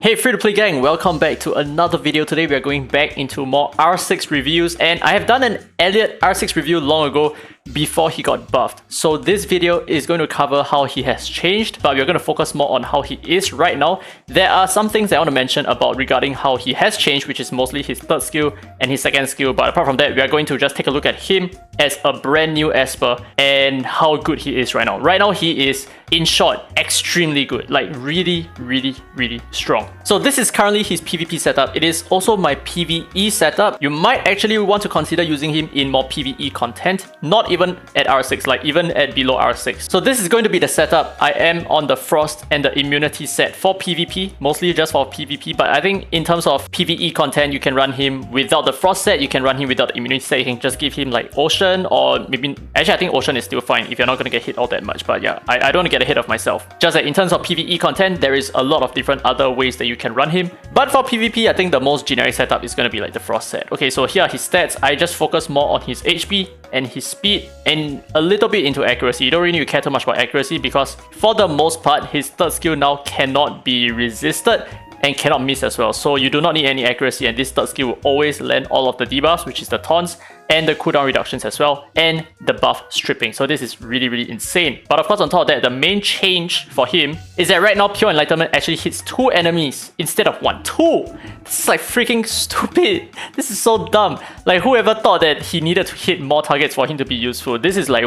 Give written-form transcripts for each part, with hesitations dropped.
Hey free-to-play gang, welcome back to another video. Today we are going back into more R6 reviews, and I have done an ELLIOT R6 review long ago before he got buffed. So this video is going to cover how he has changed, but we're going to focus more on how he is right now. There are some things I want to mention about regarding how he has changed, which is mostly his third skill and his second skill, but apart from that, we are going to just take a look at him as a brand new Esper and how good he is right now. Right now he is, in short, extremely good, like really strong. So this is currently his PvP setup. It is also my PvE setup. You might actually want to consider using him in more PvE content, not even at R6, like even at below R6. So this is going to be the setup. I am on the Frost and the immunity set for PvP, mostly just for PvP, but I think in terms of PvE content, you can run him without the Frost set, you can run him without the immunity set, you can just give him like Ocean, or maybe, actually I think Ocean is still fine if you're not going to get hit all that much, but yeah, I don't want to get ahead of myself. Just that in terms of PvE content, there is a lot of different other ways that you can run him, but for PvP, I think the most generic setup is going to be like the Frost set. Okay, so here are his stats. I just focus more on his HP and his speed and a little bit into accuracy. You don't really need to care too much about accuracy because for the most part, his third skill now cannot be resisted and cannot miss as well. So you do not need any accuracy, and this third skill will always land all of the debuffs, which is the taunts and the cooldown reductions as well, and the buff stripping. So this is really insane. But of course, on top of that, the main change for him is that right now Pure Enlightenment actually hits 2 enemies instead of 1. 2! This is like freaking stupid. This is so dumb. Like, whoever thought that he needed to hit more targets for him to be useful? This is like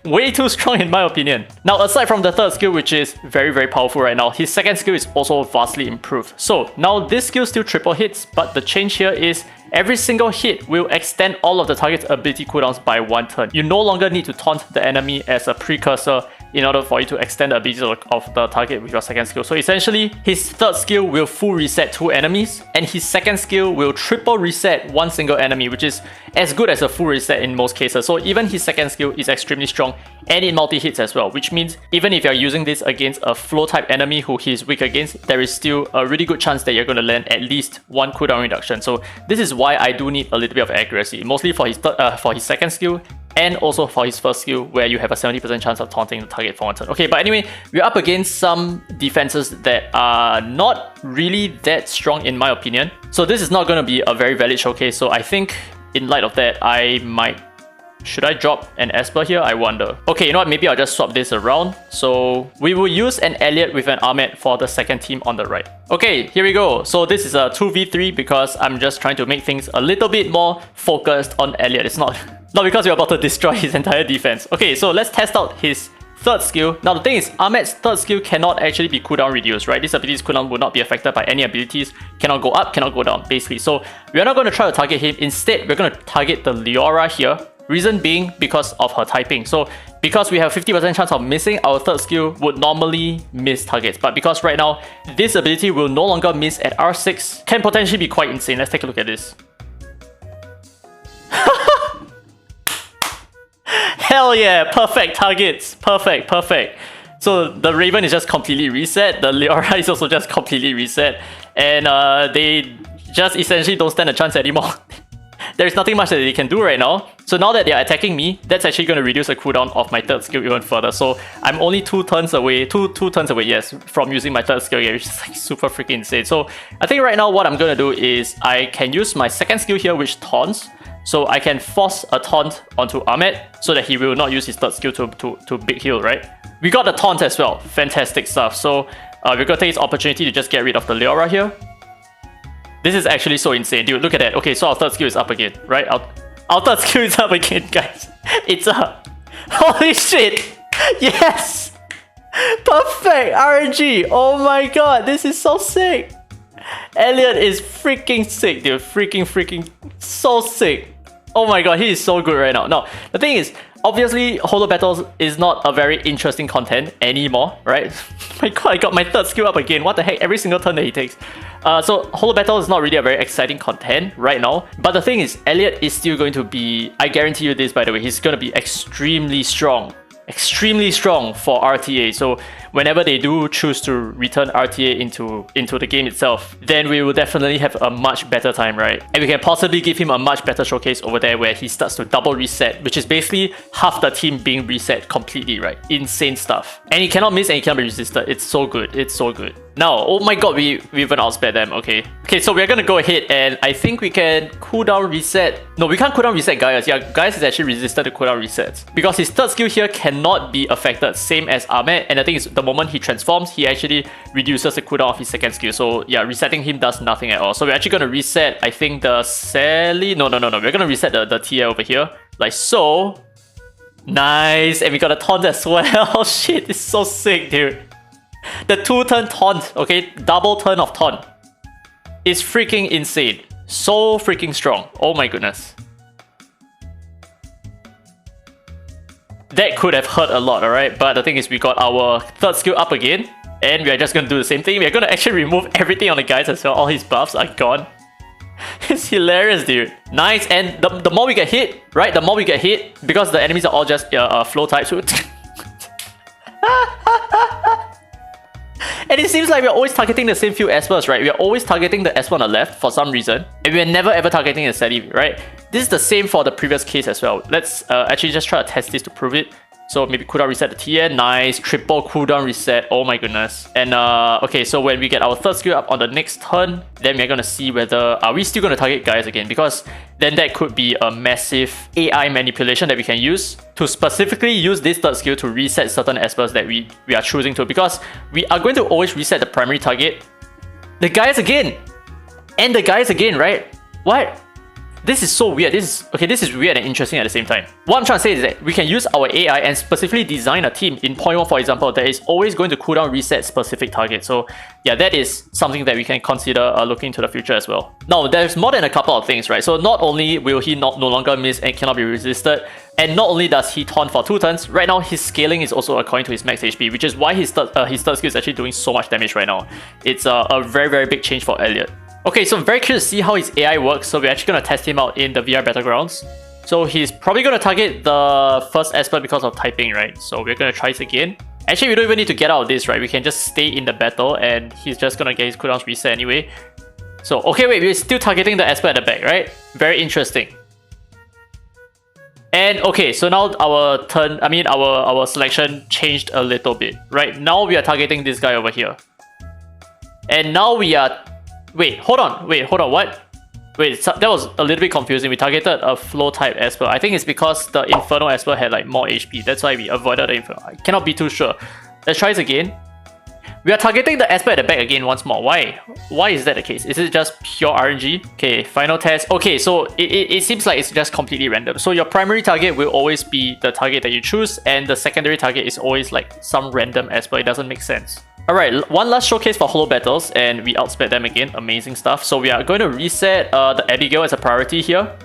way too strong in my opinion. Now, aside from the third skill, which is very powerful right now, his second skill is also vastly improved. So now this skill still triple hits, but the change here is every single hit will extend all of the target's ability cooldowns by 1 turn. You no longer need to taunt the enemy as a precursor in order for you to extend the ability of the target with your second skill. So essentially, his third skill will full reset 2 enemies, and his second skill will triple reset 1 single enemy, which is as good as a full reset in most cases. So even his second skill is extremely strong, and it multi-hits as well, which means even if you're using this against a flow type enemy who he's weak against, there is still a really good chance that you're going to land at least 1 cooldown reduction. So this is why I do need a little bit of accuracy, mostly for his second skill, and also for his first skill, where you have a 70% chance of taunting the target for 1 turn. Okay, but anyway, we're up against some defenses that are not really that strong in my opinion. So this is not going to be a very valid showcase. So I think in light of that, I might... Should I drop an Esper here? I wonder. Okay, you know what? Maybe I'll just swap this around. So we will use an ELLIOT with an Ahmed for the second team on the right. Okay, here we go. So this is a 2v3 because I'm just trying to make things a little bit more focused on ELLIOT. It's not because we're about to destroy his entire defense. Okay, so let's test out his third skill. Now the thing is, Ahmed's third skill cannot actually be cooldown reduced, right? This ability's cooldown will not be affected by any abilities. Cannot go up, cannot go down, basically. So we're not going to try to target him. Instead, we're going to target the Leora here. Reason being because of her typing. So because we have 50% chance of missing, our third skill would normally miss targets. But because right now, this ability will no longer miss at R6, can potentially be quite insane. Let's take a look at this. Hell yeah, perfect targets. Perfect. So the Raven is just completely reset. The Leora is also just completely reset. And they just essentially don't stand a chance anymore. There's nothing much that they can do right now. So now that they're attacking me, that's actually going to reduce the cooldown of my third skill even further. So I'm only 2 turns away, two turns away, yes, from using my third skill here, which is like super freaking insane. So I think right now what I'm going to do is I can use my second skill here, which taunts. So I can force a taunt onto Ahmed so that he will not use his third skill to big heal, right? We got the taunt as well. Fantastic stuff. So we're going to take this opportunity to just get rid of the Leora here. This is actually so insane, dude. Look at that. Okay, so our third skill is up again, right? Our third skill is up again, guys. It's up. Holy shit! Yes! Perfect! RNG! Oh my god, this is so sick! ELLIOT is freaking sick, dude. Freaking so sick. Oh my god, he is so good right now. Now, the thing is, obviously, Holobattle is not a very interesting content anymore, right? My god, I got my third skill up again. What the heck? Every single turn that he takes. So Holobattle is not really a very exciting content right now. But the thing is, ELLIOT is still going to be... I guarantee you this, by the way. He's going to be extremely strong. Extremely strong for RTA. So whenever they do choose to return RTA into the game itself, then we will definitely have a much better time, right? And we can possibly give him a much better showcase over there where he starts to double reset, which is basically half the team being reset completely, right? Insane stuff. And he cannot miss and he cannot be resisted. It's so good. It's so good. No, oh my god, we even outsped them, okay. Okay, so we're gonna go ahead and I think we can cooldown reset. No, we can't cooldown reset Gaius. Yeah, Gaius is actually resistant to cooldown resets. Because his third skill here cannot be affected, same as Ahmed. And the thing is, the moment he transforms, he actually reduces the cooldown of his second skill. So yeah, resetting him does nothing at all. So we're actually gonna reset, I think the Sally. No. We're gonna reset the TA over here. Like so. Nice, and we got a taunt as well. Shit, it's so sick, dude. The 2-turn taunt, okay, double turn of taunt is freaking insane. So freaking strong. Oh my goodness. That could have hurt a lot, alright? But the thing is, we got our third skill up again, and we are just gonna do the same thing. We are gonna actually remove everything on the guys as well. All his buffs are gone. It's hilarious, dude. Nice, and the more we get hit, right? The more we get hit, because the enemies are all just flow types. And it seems like we're always targeting the same few espers, right? We're always targeting the esper on the left for some reason, and we're never ever targeting the Sally, right? This is the same for the previous case as well. Let's actually just try to test this to prove it. So maybe cooldown reset the TN, nice, triple cooldown reset, oh my goodness. And okay, so when we get our third skill up on the next turn, then we're gonna see whether, are we still gonna target guys again? Because then that could be a massive AI manipulation that we can use to specifically use this third skill to reset certain espers that we are choosing to, because we are going to always reset the primary target. The guys again! And the guys again, right? What? This is so weird. This is weird and interesting at the same time. What I'm trying to say is that we can use our AI and specifically design a team in point 1, for example, that is always going to cooldown reset specific targets. So yeah, that is something that we can consider looking into the future as well. Now, there's more than a couple of things, right? So not only will he no longer miss and cannot be resisted, and not only does he taunt for 2 turns, right now his scaling is also according to his max HP, which is why his third skill is actually doing so much damage right now. It's a very, very big change for Elliot. Okay, so I'm very curious to see how his AI works, so we're actually going to test him out in the VR Battlegrounds. So he's probably going to target the first esper because of typing, right? So we're going to try this again. Actually, we don't even need to get out of this, right? We can just stay in the battle and he's just going to get his cooldowns reset anyway. So, okay, wait, we're still targeting the esper at the back, right? Very interesting. And okay, so now our turn, our selection changed a little bit, right? Now we are targeting this guy over here. And now we are... Wait, hold on, what? Wait, that was a little bit confusing. We targeted a flow type esper. I think it's because the Inferno esper had like more HP. That's why we avoided the Inferno. I cannot be too sure. Let's try this again. We are targeting the esper at the back again once more. Why? Why is that the case? Is it just pure RNG? Okay, final test. Okay, so it seems like it's just completely random. So your primary target will always be the target that you choose, and the secondary target is always like some random esper. It doesn't make sense. Alright, one last showcase for Holobattles, and we outsped them again. Amazing stuff. So we are going to reset the Abigail as a priority here.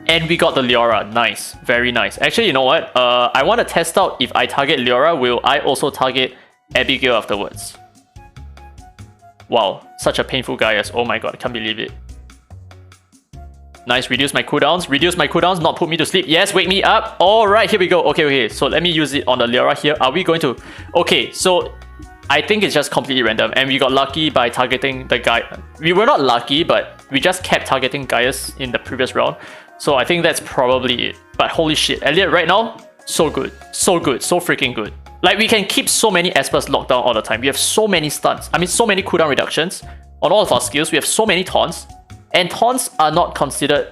And we got the Leora. Nice. Very nice. Actually, you know what? I want to test out if I target Leora, will I also target Abigail afterwards? Wow, such a painful guy. Oh my god, I can't believe it. Nice, reduce my cooldowns. Reduce my cooldowns, not put me to sleep. Yes, wake me up. Alright, here we go. Okay. So let me use it on the Leora here. Are we going to... Okay, so... I think it's just completely random, and we got lucky by targeting the guy. We were not lucky, but we just kept targeting Gaius in the previous round. So I think that's probably it. But holy shit, Elliot right now, so good. So good, so freaking good. Like, we can keep so many espers locked down all the time. We have so many stuns. So many cooldown reductions on all of our skills. We have so many taunts. And taunts are not considered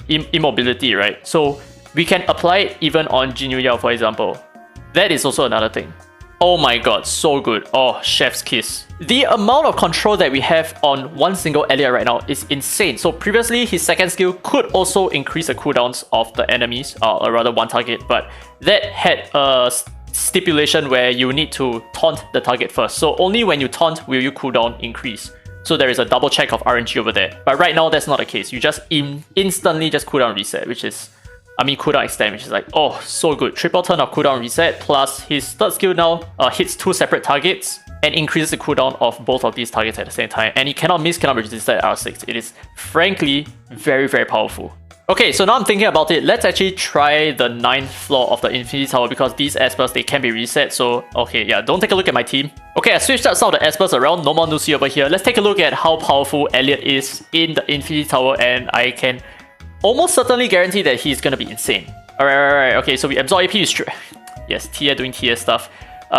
immobility, right? So we can apply it even on Jinyu Yao, for example. That is also another thing. Oh my god, so good. Oh, chef's kiss. The amount of control that we have on one single Elliot right now is insane. So previously, his second skill could also increase the cooldowns of the enemies, or rather one target, but that had a stipulation where you need to taunt the target first. So only when you taunt will your cooldown increase. So there is a double check of RNG over there. But right now, that's not the case. You just instantly just cooldown reset, which is... cooldown extend, which is like, oh, so good. Triple turn of cooldown reset, plus his third skill now hits 2 separate targets and increases the cooldown of both of these targets at the same time. And he cannot miss, cannot be resisted at R6. It is frankly very, very powerful. Okay, so now I'm thinking about it. Let's actually try the 9th floor of the Infinity Tower, because these espers, they can be reset. So, okay, yeah, don't take a look at my team. Okay, I switched out some of the espers around. No more Nusi over here. Let's take a look at how powerful Elliot is in the Infinity Tower, and I can almost certainly guarantee that he's gonna be insane. Alright. Okay, so we absorb AP. Yes, Tia doing Tia stuff.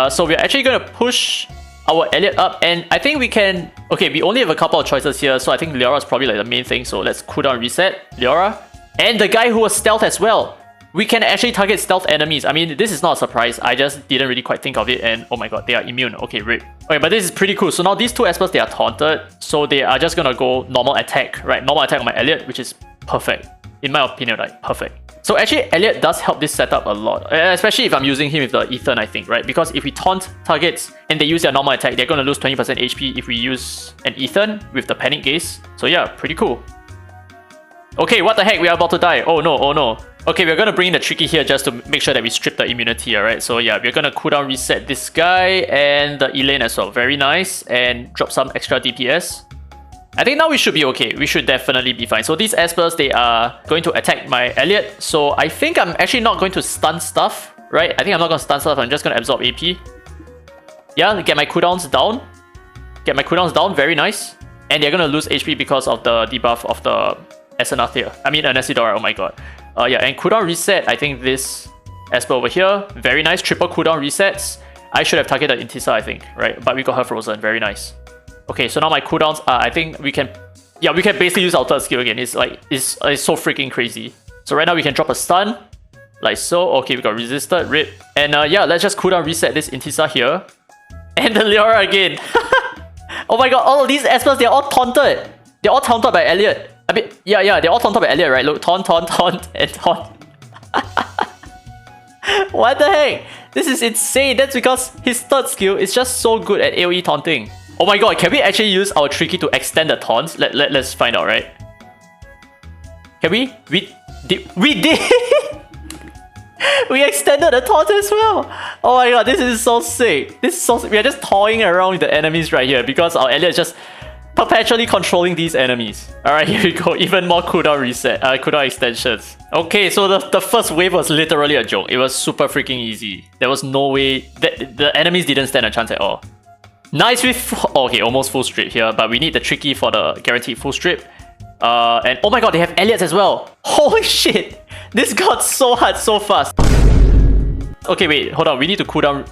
So we're actually gonna push our Elliot up, and I think we can... Okay, we only have a couple of choices here, so I think Leora is probably like the main thing. So let's cooldown reset Leora. And the guy who was stealth as well. We can actually target stealth enemies. I mean, this is not a surprise. I just didn't really quite think of it. And oh my god, they are immune. Okay, rip. Okay, but this is pretty cool. So now these two Espers, they are taunted. So they are just gonna go normal attack, right? Normal attack on my Elliot, which is perfect. In my opinion, right? Perfect. So actually, Elliot does help this setup a lot. Especially if I'm using him with the Ethan, I think, right? Because if we taunt targets and they use their normal attack, they're gonna lose 20% HP if we use an Ethan with the Panic Gaze. So yeah, pretty cool. Okay, what the heck? We are about to die. Oh no, oh no. Okay, we're gonna bring in the Tricky here just to make sure that we strip the immunity, alright? So yeah, we're gonna cooldown reset this guy and the Elaine as well. Very nice. And drop some extra DPS. I think now we should be okay. We should definitely be fine. So these Espers, they are going to attack my Elliot. So I think I'm actually not going to stun stuff, right? I think I'm not going to stun stuff. I'm just going to absorb AP. Yeah, get my cooldowns down. Get my cooldowns down. Very nice. And they're going to lose HP because of the debuff of the SNR here. I mean, Anesidora. Oh my god. Yeah, and cooldown reset. I think this Esper over here. Very nice. Triple cooldown resets. I should have targeted Intisa, I think, right? But we got her frozen. Very nice. Okay, so now my cooldowns are, I think we can... Yeah, we can basically use our third skill again. It's like, it's so freaking crazy. So right now we can drop a stun. Like so. Okay, we got resisted. Rip. And yeah, let's just cooldown reset this Intisa here. And the Leora again. Oh my god, all of these Espers, they're all taunted. They're all taunted by Elliot. I mean, yeah, they're all taunted by Elliot, right? Look, taunt, and taunt. What the heck? This is insane. That's because his third skill is just so good at AoE taunting. Oh my god, can we actually use our Tricky to extend the taunts? Let's find out, right? Can we? We did! We extended the taunt as well! Oh my god, this is so sick. This is so sick. We are just toying around with the enemies right here because our Elliot is just perpetually controlling these enemies. Alright, here we go. Even more cooldown reset, cooldown extensions. Okay, so the first wave was literally a joke. It was super freaking easy. There was no way... The enemies didn't stand a chance at all. Nice with... Okay, almost full strip here, but we need the Tricky for the guaranteed full strip. And oh my god, they have Elliots as well. Holy shit! This got so hard so fast. Okay, wait, hold on. We need to cooldown...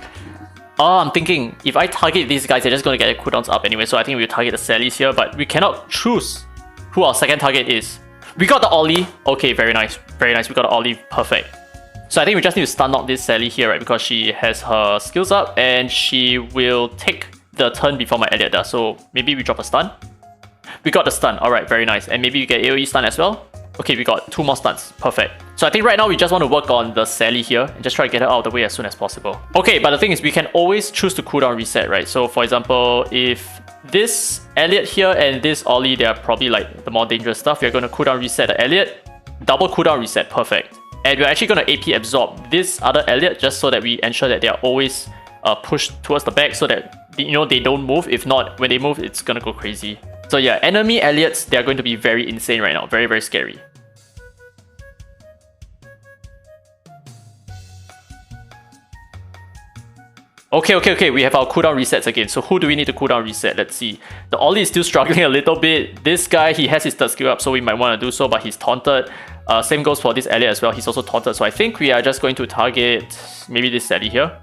Oh, I'm thinking, if I target these guys, they're just going to get their cooldowns up anyway. So I think we'll target the Sallys here, but we cannot choose who our second target is. We got the Ollie. Okay, very nice. Very nice. We got the Ollie. Perfect. So I think we just need to stun out this Sally here, right? Because she has her skills up and she will take the turn before my Elliot does. So maybe we drop a stun. We got the stun. Alright, very nice. And maybe we get AoE stun as well. Okay, we got 2 more stuns. Perfect. So I think right now we just want to work on the Sally here and just try to get her out of the way as soon as possible. Okay, but the thing is we can always choose to cooldown reset, right? So for example, if this Elliot here and this Ollie, they are probably like the more dangerous stuff. We're going to cooldown reset the Elliot. Double cooldown reset. Perfect. And we're actually going to AP absorb this other Elliot just so that we ensure that they are always pushed towards the back so that, you know, they don't move. If not, when they move, it's going to go crazy. So yeah, enemy Elliots, they are going to be very insane right now. Very, very scary. Okay, we have our cooldown resets again. So who do we need to cooldown reset? Let's see. The Ollie is still struggling a little bit. This guy, he has his third skill up, so we might want to do so, but he's taunted. Same goes for this Elliot as well. He's also taunted. So I think we are just going to target maybe this Sally here.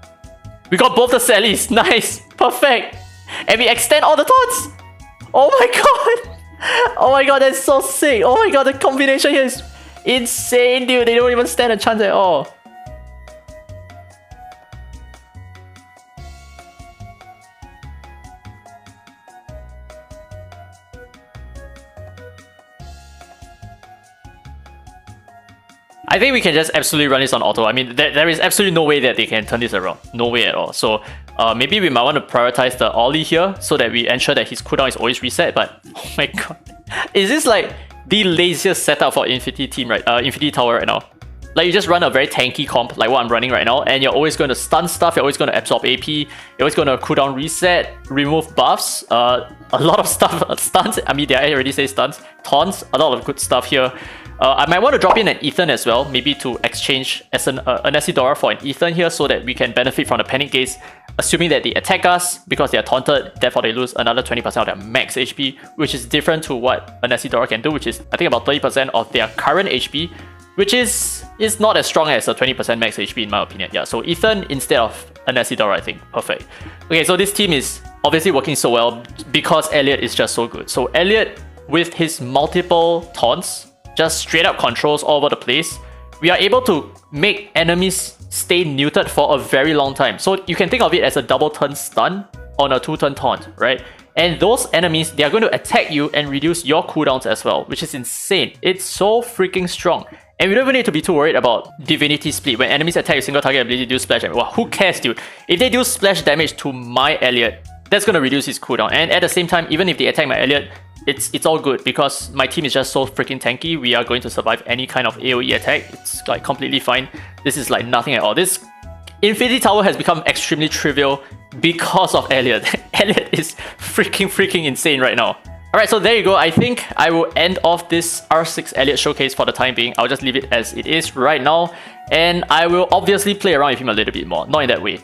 We got both the Sallys. Nice. Perfect. And we extend all the taunts. Oh my god. Oh my god, that's so sick. Oh my god, the combination here is insane, dude. They don't even stand a chance at all. I think we can just absolutely run this on auto. I mean, there is absolutely no way that they can turn this around. No way at all. So maybe we might want to prioritize the Ollie here so that we ensure that his cooldown is always reset. But oh my god, is this like the laziest setup for Infinity team, right? Infinity Tower right now. Like you just run a very tanky comp like what I'm running right now, and you're always going to stun stuff. You're always going to absorb AP. You're always going to cooldown reset, remove buffs. A lot of stuff, stuns. I mean, I already say stuns, taunts. A lot of good stuff here. I might want to drop in an Ethan as well, maybe to exchange as an Anesidora for an Ethan here so that we can benefit from the Panic Gaze, assuming that they attack us because they are taunted, therefore they lose another 20% of their max HP, which is different to what Anesidora can do, which is I think about 30% of their current HP, which is not as strong as a 20% max HP in my opinion. Yeah, so Ethan instead of Anesidora, I think. Perfect. Okay, so this team is obviously working so well because ELLIOT is just so good. So ELLIOT, with his multiple taunts, just straight up controls all over the place. We are able to make enemies stay neutered for a very long time. So you can think of it as a double turn stun on a 2-turn taunt, right? And those enemies, they are going to attack you and reduce your cooldowns as well, which is insane. It's so freaking strong. And we don't even need to be too worried about Divinity Split. When enemies attack a single target ability to do splash damage. Well, who cares, dude? If they do splash damage to my ELLIOT, that's going to reduce his cooldown. And at the same time, even if they attack my ELLIOT, it's all good because my team is just so freaking tanky. We are going to survive any kind of AoE attack. It's like completely fine. This is like nothing at all. This Infinity Tower has become extremely trivial because of ELLIOT. ELLIOT is freaking insane right now. Alright, so there you go. I think I will end off this R6 ELLIOT showcase for the time being. I'll just leave it as it is right now. And I will obviously play around with him a little bit more. Not in that way.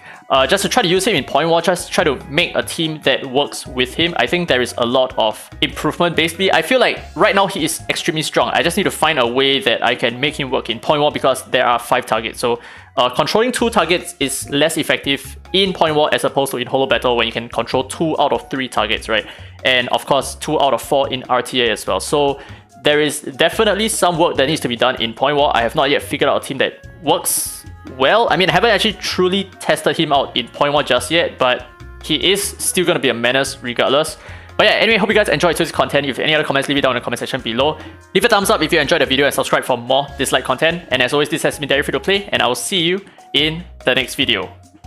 Just to try to use him in point war, just try to make a team that works with him. I think there is a lot of improvement. Basically, I feel like right now he is extremely strong. I just need to find a way that I can make him work in point war because there are 5 targets. So controlling 2 targets is less effective in point war as opposed to in Holobattle when you can control 2 out of 3 targets, right? And of course 2 out of 4 in RTA as well. So there is definitely some work that needs to be done in point war. I have not yet figured out a team that works well. I mean, I haven't actually truly tested him out in point war just yet, but he is still going to be a menace regardless. But yeah, anyway, hope you guys enjoyed today's content. If you have any other comments, leave it down in the comment section below. Leave a thumbs up if you enjoyed the video and subscribe for more Dislyte content. And as always, this has been Derry Free to Play, and I will see you in the next video.